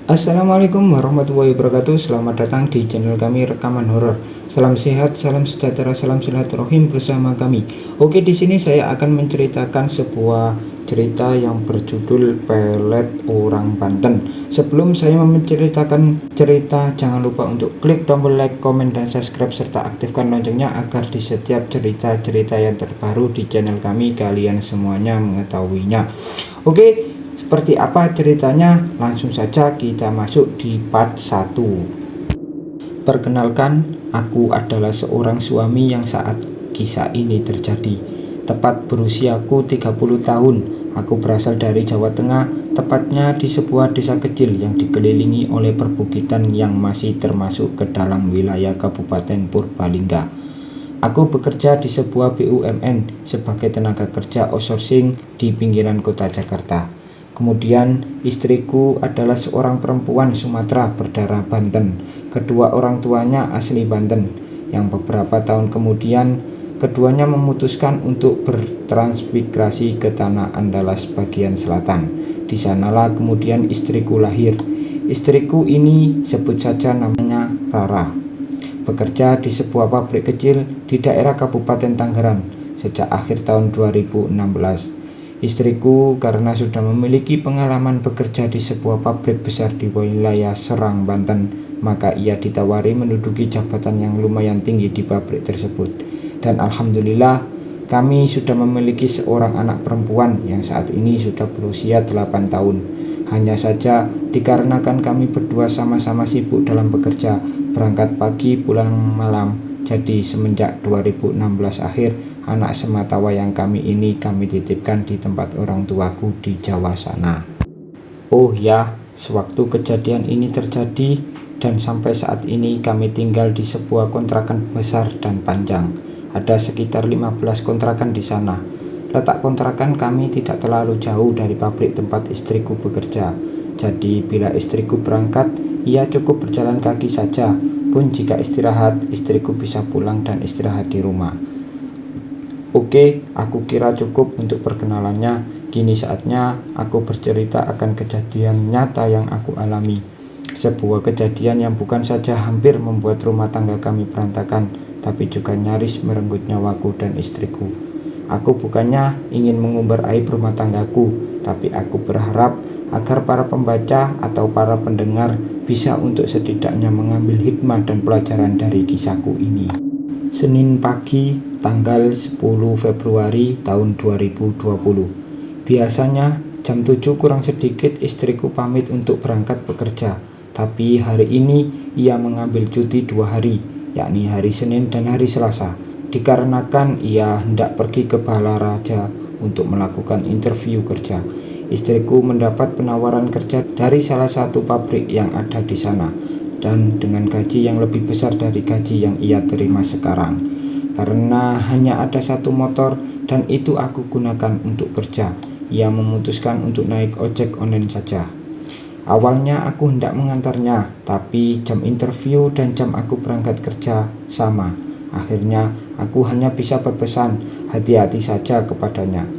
Assalamualaikum warahmatullahi wabarakatuh. Selamat datang di channel kami Rekaman Horor. Salam sehat, salam sejahtera, salam silaturahim bersama kami. Oke, di sini saya akan menceritakan sebuah cerita yang berjudul Pelet Orang Banten. Sebelum saya menceritakan cerita, jangan lupa untuk klik tombol like, komen, dan subscribe serta aktifkan loncengnya agar di setiap cerita-cerita yang terbaru di channel kami kalian semuanya mengetahuinya. Oke, seperti apa ceritanya? Langsung saja kita masuk di part 1. Perkenalkan, aku adalah seorang suami yang saat kisah ini terjadi. Tepat berusiaku 30 tahun. Aku berasal dari Jawa Tengah, tepatnya di sebuah desa kecil yang dikelilingi oleh perbukitan yang masih termasuk ke dalam wilayah Kabupaten Purbalingga. Aku bekerja di sebuah BUMN sebagai tenaga kerja outsourcing di pinggiran kota Jakarta. Kemudian istriku adalah seorang perempuan Sumatera berdarah Banten. Kedua orang tuanya asli Banten. Yang beberapa tahun kemudian keduanya memutuskan untuk bertransmigrasi ke tanah Andalas bagian selatan. Di sanalah kemudian istriku lahir. Istriku ini sebut saja namanya Rara. Bekerja di sebuah pabrik kecil di daerah Kabupaten Tangerang sejak akhir tahun 2016. Istriku karena sudah memiliki pengalaman bekerja di sebuah pabrik besar di wilayah Serang, Banten, maka ia ditawari menduduki jabatan yang lumayan tinggi di pabrik tersebut. Dan alhamdulillah kami sudah memiliki seorang anak perempuan yang saat ini sudah berusia 8 tahun. Hanya saja dikarenakan kami berdua sama-sama sibuk dalam bekerja, berangkat pagi pulang malam. Jadi semenjak 2016 akhir, anak sematawayang kami ini kami titipkan di tempat orang tuaku di Jawa sana. Oh ya, sewaktu kejadian ini terjadi dan sampai saat ini kami tinggal di sebuah kontrakan besar dan panjang. Ada sekitar 15 kontrakan di sana. Letak kontrakan kami tidak terlalu jauh dari pabrik tempat istriku bekerja. Jadi bila istriku berangkat, ia cukup berjalan kaki saja. Pun jika istirahat, istriku bisa pulang dan istirahat di rumah. Oke, aku kira cukup untuk perkenalannya. Kini saatnya aku bercerita akan kejadian nyata yang aku alami. Sebuah kejadian yang bukan saja hampir membuat rumah tangga kami berantakan, tapi juga nyaris merenggut nyawaku dan istriku. Aku bukannya ingin mengumbar aib rumah tanggaku, tapi aku berharap agar para pembaca atau para pendengar bisa untuk setidaknya mengambil hikmah dan pelajaran dari kisahku ini. Senin pagi, tanggal 10 Februari tahun 2020. Biasanya jam 7 kurang sedikit istriku pamit untuk berangkat bekerja. Tapi hari ini ia mengambil cuti 2 hari, yakni hari Senin dan hari Selasa. Dikarenakan ia hendak pergi ke Balaraja untuk melakukan interview kerja. Istriku mendapat penawaran kerja dari salah satu pabrik yang ada di sana dan dengan gaji yang lebih besar dari gaji yang ia terima sekarang. Karena hanya ada satu motor dan itu aku gunakan untuk kerja, ia memutuskan untuk naik ojek online saja. Awalnya aku hendak mengantarnya, tapi jam interview dan jam aku berangkat kerja sama. Akhirnya aku hanya bisa berpesan hati-hati saja kepadanya.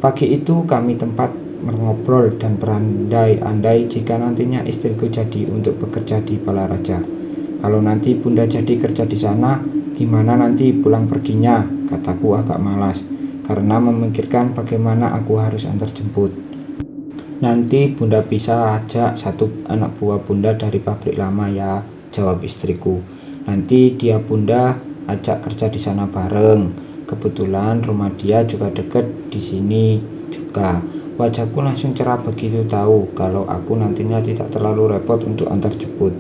Pagi itu kami tempat mengobrol dan berandai-andai jika nantinya istriku jadi untuk bekerja di Balaraja. Kalau nanti bunda jadi kerja di sana, gimana nanti pulang perginya? Kataku agak malas, karena memikirkan bagaimana aku harus antar jemput. Nanti bunda bisa ajak satu anak buah bunda dari pabrik lama ya, jawab istriku. Nanti dia bunda ajak kerja di sana bareng. Kebetulan rumah dia juga dekat di sini juga. Wajahku langsung cerah begitu tahu kalau aku nantinya tidak terlalu repot untuk antar jemput.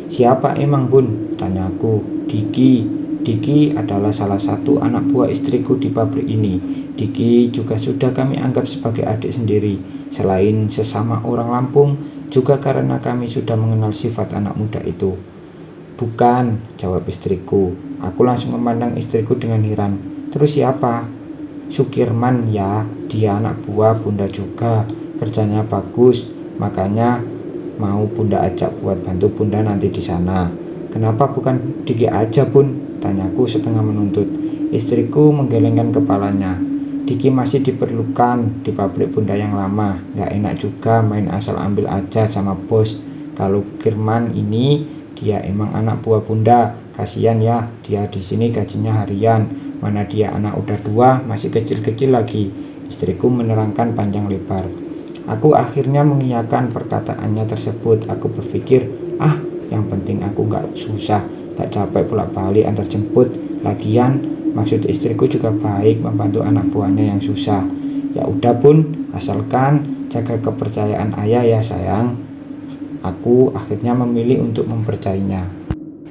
Siapa emang bun? Tanyaku. Diki adalah salah satu anak buah istriku di pabrik ini. Diki juga sudah kami anggap sebagai adik sendiri. Selain sesama orang Lampung, juga karena kami sudah mengenal sifat anak muda itu. Bukan, jawab istriku. Aku langsung memandang istriku dengan heran. Terus siapa? Sukirman ya, dia anak buah bunda juga, kerjanya bagus, makanya mau bunda ajak buat bantu bunda nanti di sana. Kenapa bukan Diki aja bun? Tanyaku setengah menuntut. Istriku menggelengkan kepalanya. Diki masih diperlukan di pabrik bunda yang lama, gak enak juga main asal ambil aja sama bos. Kalau Kirman ini dia emang anak buah bunda, kasihan ya, dia di sini gajinya harian, mana dia anak udah tua, masih kecil-kecil lagi. Istriku menerangkan panjang lebar. Aku akhirnya mengiyakan perkataannya tersebut. Aku berpikir, yang penting aku gak susah, gak capek bolak-balik antar jemput. Lagian maksud istriku juga baik, membantu anak buahnya yang susah. Ya udah bun, asalkan jaga kepercayaan ayah ya sayang. Aku akhirnya memilih untuk mempercayainya.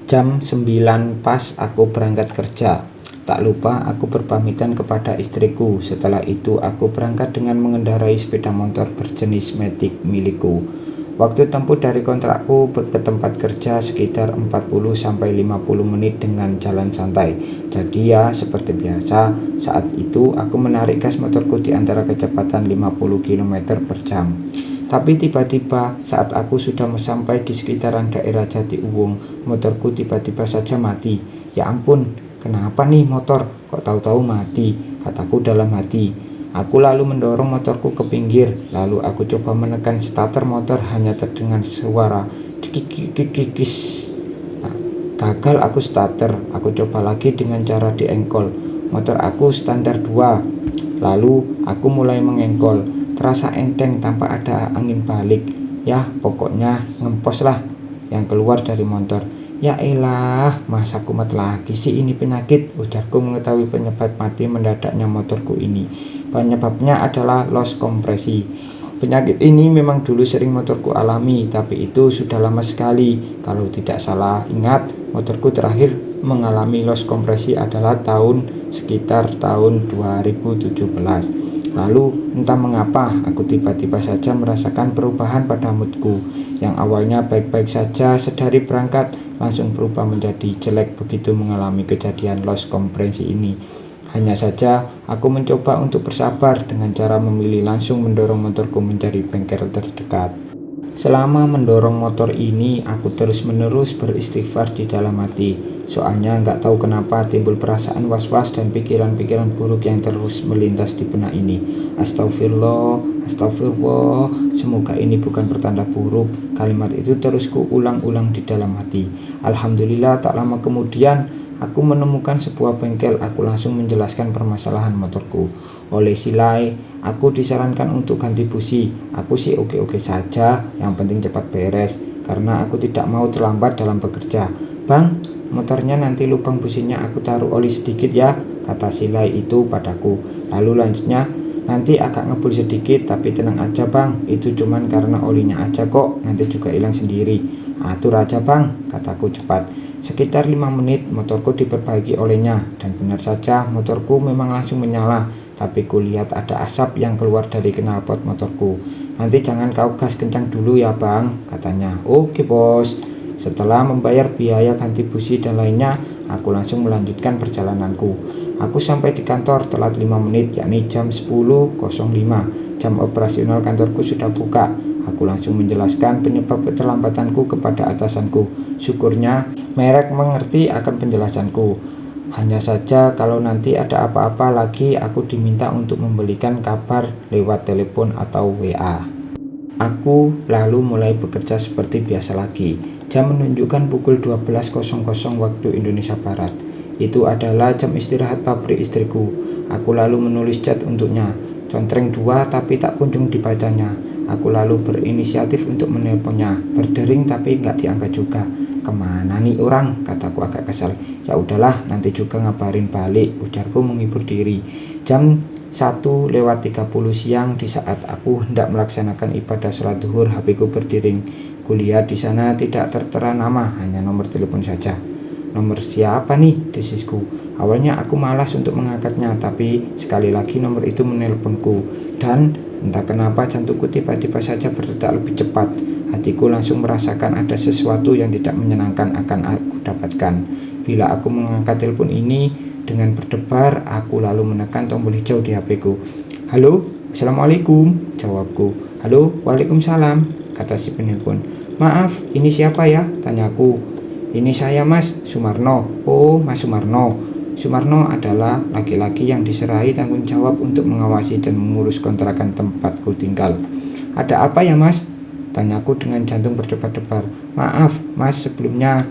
Jam 9 pas aku berangkat kerja. Tak lupa aku berpamitan kepada istriku. Setelah itu aku berangkat dengan mengendarai sepeda motor berjenis Matic milikku. Waktu tempuh dari kontrakku ke tempat kerja sekitar 40-50 menit dengan jalan santai. Jadi ya seperti biasa, saat itu aku menarik gas motorku di antara kecepatan 50 km per jam. Tapi tiba-tiba saat aku sudah sampai di sekitaran daerah Jati Uwung, motorku tiba-tiba saja mati. Ya ampun, kenapa nih motor kok tahu-tahu mati, kataku dalam hati. Aku lalu mendorong motorku ke pinggir, lalu aku coba menekan starter motor, hanya terdengar suara dikik-kikis. Gagal aku starter. Aku coba lagi dengan cara diengkol. Motor aku standar 2. Lalu aku mulai mengengkol. Terasa enteng tanpa ada angin balik. Ya pokoknya ngempos lah yang keluar dari motor. Ya elah, masa kumat lagi sih ini penyakit, ujarku mengetahui penyebab mati mendadaknya motorku ini. Penyebabnya adalah loss kompresi. Penyakit ini memang dulu sering motorku alami, tapi itu sudah lama sekali. Kalau tidak salah ingat, motorku terakhir mengalami loss kompresi adalah sekitar tahun 2017. Lalu entah mengapa aku tiba-tiba saja merasakan perubahan pada moodku. Yang awalnya baik-baik saja sedari berangkat langsung berubah menjadi jelek begitu mengalami kejadian loss kompresi ini. Hanya saja aku mencoba untuk bersabar dengan cara memilih langsung mendorong motorku mencari bengkel terdekat. Selama mendorong motor ini aku terus-menerus beristighfar di dalam hati. Soalnya nggak tahu kenapa timbul perasaan was-was dan pikiran-pikiran buruk yang terus melintas di benak ini. Astagfirullah, astagfirullah, semoga ini bukan pertanda buruk. Kalimat itu terus kuulang-ulang di dalam hati. Alhamdulillah tak lama kemudian aku menemukan sebuah bengkel. Aku langsung menjelaskan permasalahan motorku. Oleh Silai, aku disarankan untuk ganti busi. Aku sih oke-oke saja, yang penting cepat beres, karena aku tidak mau terlambat dalam bekerja. Bang, motornya nanti lubang businya aku taruh oli sedikit ya, kata Silai itu padaku. Lalu lanjutnya, nanti agak ngebul sedikit, tapi tenang aja bang, itu cuman karena olinya aja kok, nanti juga hilang sendiri. Atur aja bang, kataku cepat. Sekitar 5 menit motorku diperbaiki olehnya, dan benar saja motorku memang langsung menyala. Tapi kulihat ada asap yang keluar dari knalpot motorku. Nanti jangan kau gas kencang dulu ya bang, katanya. Oke bos. Setelah membayar biaya ganti busi dan lainnya, aku langsung melanjutkan perjalananku. Aku sampai di kantor telat 5 menit, yakni jam 10.05. Jam operasional kantorku sudah buka. Aku langsung menjelaskan penyebab keterlambatanku kepada atasanku. Syukurnya merek mengerti akan penjelasanku. Hanya saja kalau nanti ada apa-apa lagi aku diminta untuk memberikan kabar lewat telepon atau WA. Aku lalu mulai bekerja seperti biasa lagi. Jam menunjukkan pukul 12.00 waktu Indonesia Barat. Itu adalah jam istirahat pabrik istriku. Aku lalu menulis chat untuknya. Contreng 2 tapi tak kunjung dibacanya. Aku lalu berinisiatif untuk menelponnya. Berdering tapi nggak diangkat juga. Kemana nih orang? Kataku agak kesal. Ya udahlah, nanti juga ngabarin balik, ujarku menghibur diri. Jam 1:30 siang, di saat aku hendak melaksanakan ibadah sholat duhur, HP-ku berdering. Kulihat di sana tidak tertera nama, hanya nomor telepon saja. Nomor siapa nih? Desisku. Awalnya aku malas untuk mengangkatnya, tapi sekali lagi nomor itu menelponku. Dan entah kenapa jantungku tiba-tiba saja berdetak lebih cepat. Hatiku langsung merasakan ada sesuatu yang tidak menyenangkan akan aku dapatkan. Bila aku mengangkat telepon ini dengan berdebar, aku lalu menekan tombol hijau di HP-ku. Halo, assalamualaikum, jawabku. Halo, waalaikumsalam, kata si penelpon. Maaf, ini siapa ya? Tanyaku. Ini saya Mas Sumarno. Oh, Mas Sumarno. Sumarno adalah laki-laki yang diserahi tanggung jawab untuk mengawasi dan mengurus kontrakan tempatku tinggal. Ada apa ya Mas? Tanyaku dengan jantung berdebar-debar. Maaf Mas sebelumnya.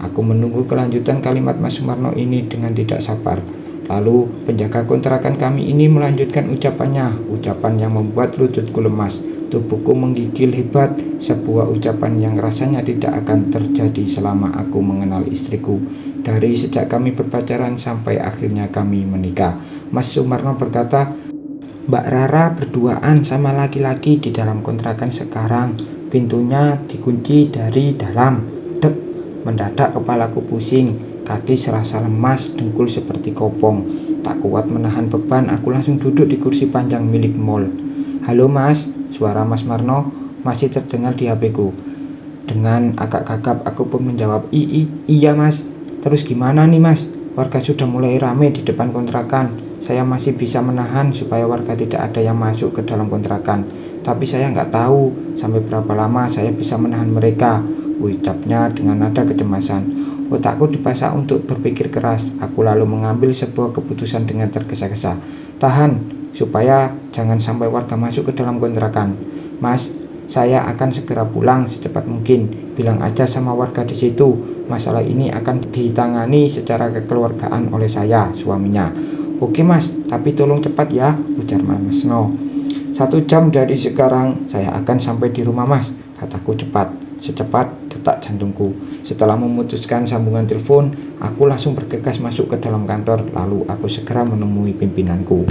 Aku menunggu kelanjutan kalimat Mas Sumarno ini dengan tidak sabar. Lalu penjaga kontrakan kami ini melanjutkan ucapannya, ucapan yang membuat lututku lemas, tubuhku menggigil hebat, sebuah ucapan yang rasanya tidak akan terjadi selama aku mengenal istriku. Dari sejak kami berpacaran sampai akhirnya kami menikah. Mas Sumarno berkata, Mbak Rara berduaan sama laki-laki di dalam kontrakan sekarang. Pintunya dikunci dari dalam. Dek, mendadak kepalaku pusing. Kaki serasa lemas, dengkul seperti kopong. Tak kuat menahan beban, aku langsung duduk di kursi panjang milik mall. Halo Mas, suara Mas Marno masih terdengar di HP-ku. Dengan agak gagap aku pun menjawab, iya Mas. Terus gimana nih Mas? Warga sudah mulai rame di depan kontrakan. Saya masih bisa menahan supaya warga tidak ada yang masuk ke dalam kontrakan. Tapi saya nggak tahu sampai berapa lama saya bisa menahan mereka, ucapnya dengan nada kecemasan. Otakku dipaksa untuk berpikir keras. Aku lalu mengambil sebuah keputusan dengan tergesa-gesa. Tahan, supaya jangan sampai warga masuk ke dalam kontrakan. Mas, saya akan segera pulang secepat mungkin. Bilang aja sama warga di situ. Masalah ini akan ditangani secara kekeluargaan oleh saya, suaminya. Oke Mas, tapi tolong cepat ya, ujar Mas No. 1 jam dari sekarang saya akan sampai di rumah Mas, kataku cepat. Secepat detak jantungku. Setelah memutuskan sambungan telepon, aku langsung bergegas masuk ke dalam kantor. Lalu aku segera menemui pimpinanku.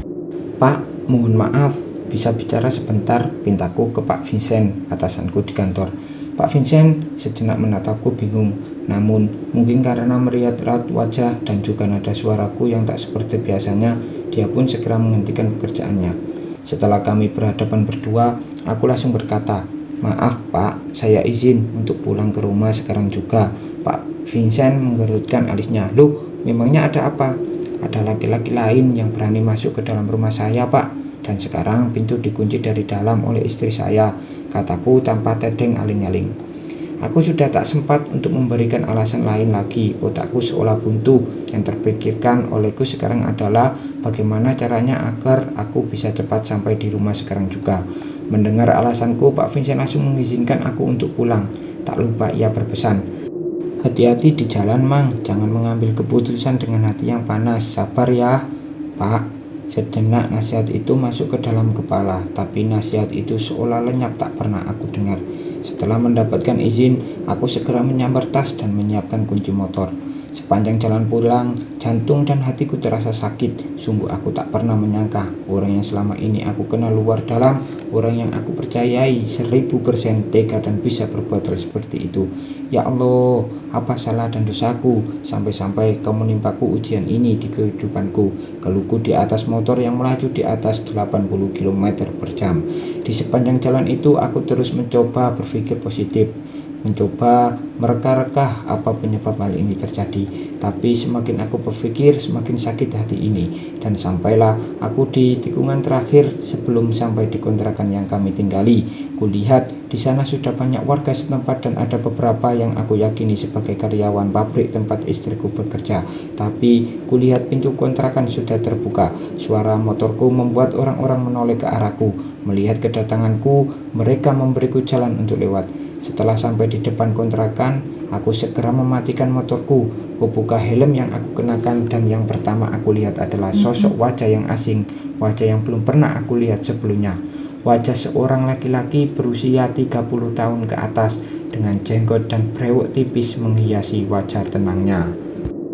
Pak, mohon maaf, bisa bicara sebentar, pintaku ke Pak Vincent, atasanku di kantor. Pak Vincent sejenak menatapku bingung. Namun mungkin karena melihat raut wajah dan juga nada suaraku yang tak seperti biasanya, dia pun segera menghentikan pekerjaannya. Setelah kami berhadapan berdua, aku langsung berkata, maaf Pak, saya izin untuk pulang ke rumah sekarang juga. Pak Vincent menggerutkan alisnya. Loh, memangnya ada apa? Ada laki-laki lain yang berani masuk ke dalam rumah saya Pak. Dan sekarang pintu dikunci dari dalam oleh istri saya, kataku tanpa tedeng aling-aling. Aku sudah tak sempat untuk memberikan alasan lain lagi. Otakku seolah buntu. Yang terpikirkan olehku sekarang adalah bagaimana caranya agar aku bisa cepat sampai di rumah sekarang juga. Mendengar alasanku, Pak Vincent langsung mengizinkan aku untuk pulang. Tak lupa ia berpesan, hati-hati di jalan Mang, jangan mengambil keputusan dengan hati yang panas, sabar ya Pak. Sejenak nasihat itu masuk ke dalam kepala, tapi nasihat itu seolah lenyap tak pernah aku dengar. Setelah mendapatkan izin, aku segera menyambar tas dan menyiapkan kunci motor. Sepanjang jalan pulang, jantung dan hatiku terasa sakit. Sungguh aku tak pernah menyangka orang yang selama ini aku kenal luar dalam, orang yang aku percayai 1000% tega dan bisa berbuat hal seperti itu. Ya Allah, apa salah dan dosaku sampai-sampai kau menimpaku ujian ini di kehidupanku. Keluhku di atas motor yang melaju di atas 80 km per jam. Di sepanjang jalan itu aku terus mencoba berpikir positif, mencoba mereka-reka apa penyebab hal ini terjadi. Tapi semakin aku berpikir, semakin sakit hati ini. Dan sampailah aku di tikungan terakhir sebelum sampai di kontrakan yang kami tinggali. Kulihat di sana sudah banyak warga setempat dan ada beberapa yang aku yakini sebagai karyawan pabrik tempat istriku bekerja. Tapi kulihat pintu kontrakan sudah terbuka. Suara motorku membuat orang-orang menoleh ke arahku. Melihat kedatanganku, mereka memberiku jalan untuk lewat. Setelah sampai di depan kontrakan, aku segera mematikan motorku. Kubuka helm yang aku kenakan dan yang pertama aku lihat adalah sosok wajah yang asing, wajah yang belum pernah aku lihat sebelumnya. Wajah seorang laki-laki berusia 30 tahun ke atas dengan jenggot dan brewok tipis menghiasi wajah tenangnya.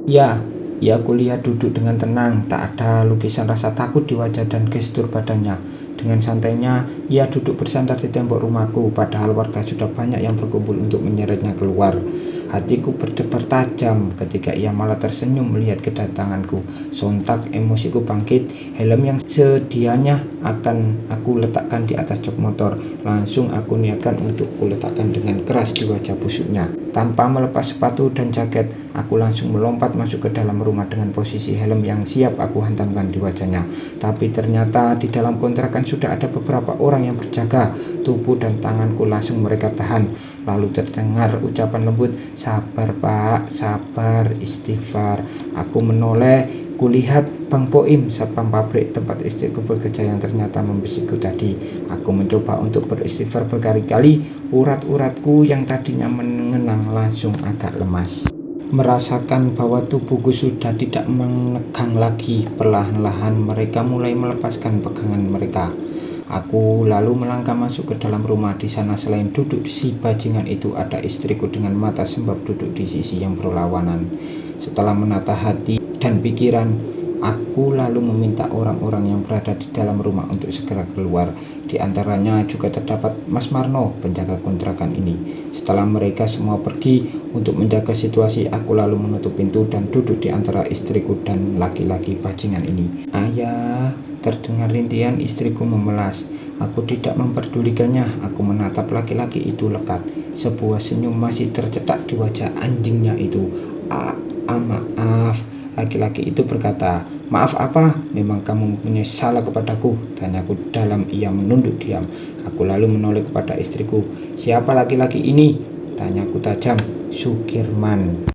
Ya, ia kulihat duduk dengan tenang, tak ada lukisan rasa takut di wajah dan gestur badannya. Dengan santainya, ia duduk bersandar di tembok rumahku, padahal warga sudah banyak yang berkumpul untuk menyeretnya keluar. Hatiku berdebar tajam ketika ia malah tersenyum melihat kedatanganku. Sontak emosiku bangkit. Helm yang sedianya akan aku letakkan di atas jok motor, langsung aku niatkan untuk kuletakkan dengan keras di wajah busuknya. Tanpa melepas sepatu dan jaket, aku langsung melompat masuk ke dalam rumah dengan posisi helm yang siap aku hantamkan di wajahnya. Tapi ternyata di dalam kontrakan sudah ada beberapa orang yang berjaga. Tubuh dan tanganku langsung mereka tahan. Lalu terdengar ucapan lembut, sabar Pak, sabar, istighfar. Aku menoleh Kulihat Bang Poim, satpam pabrik tempat istriku bekerja yang ternyata membisikku tadi. Aku mencoba untuk beristighfar berkali-kali. Urat-uratku yang tadinya mengenang langsung agak lemas. Merasakan bahwa tubuhku sudah tidak menegang lagi. Perlahan-lahan mereka mulai melepaskan pegangan mereka. Aku lalu melangkah masuk ke dalam rumah. Di sana selain duduk si bajingan itu, ada istriku dengan mata sembab duduk di sisi yang berlawanan. Setelah menata hati dan pikiran, aku lalu meminta orang-orang yang berada di dalam rumah untuk segera keluar. Di antaranya juga terdapat Mas Marno, penjaga kontrakan ini. Setelah mereka semua pergi untuk menjaga situasi, aku lalu menutup pintu dan duduk di antara istriku dan laki-laki bajingan ini. Ayah, terdengar rintihan istriku memelas. Aku tidak memperdulikannya. Aku menatap laki-laki itu lekat. Sebuah senyum masih tercetak di wajah anjingnya itu. Maaf, laki-laki itu berkata. Maaf apa? Memang kamu mempunyai salah kepadaku? Tanyaku dalam ia menunduk diam. Aku lalu menoleh kepada istriku. Siapa laki-laki ini? Tanyaku tajam. Sukirman.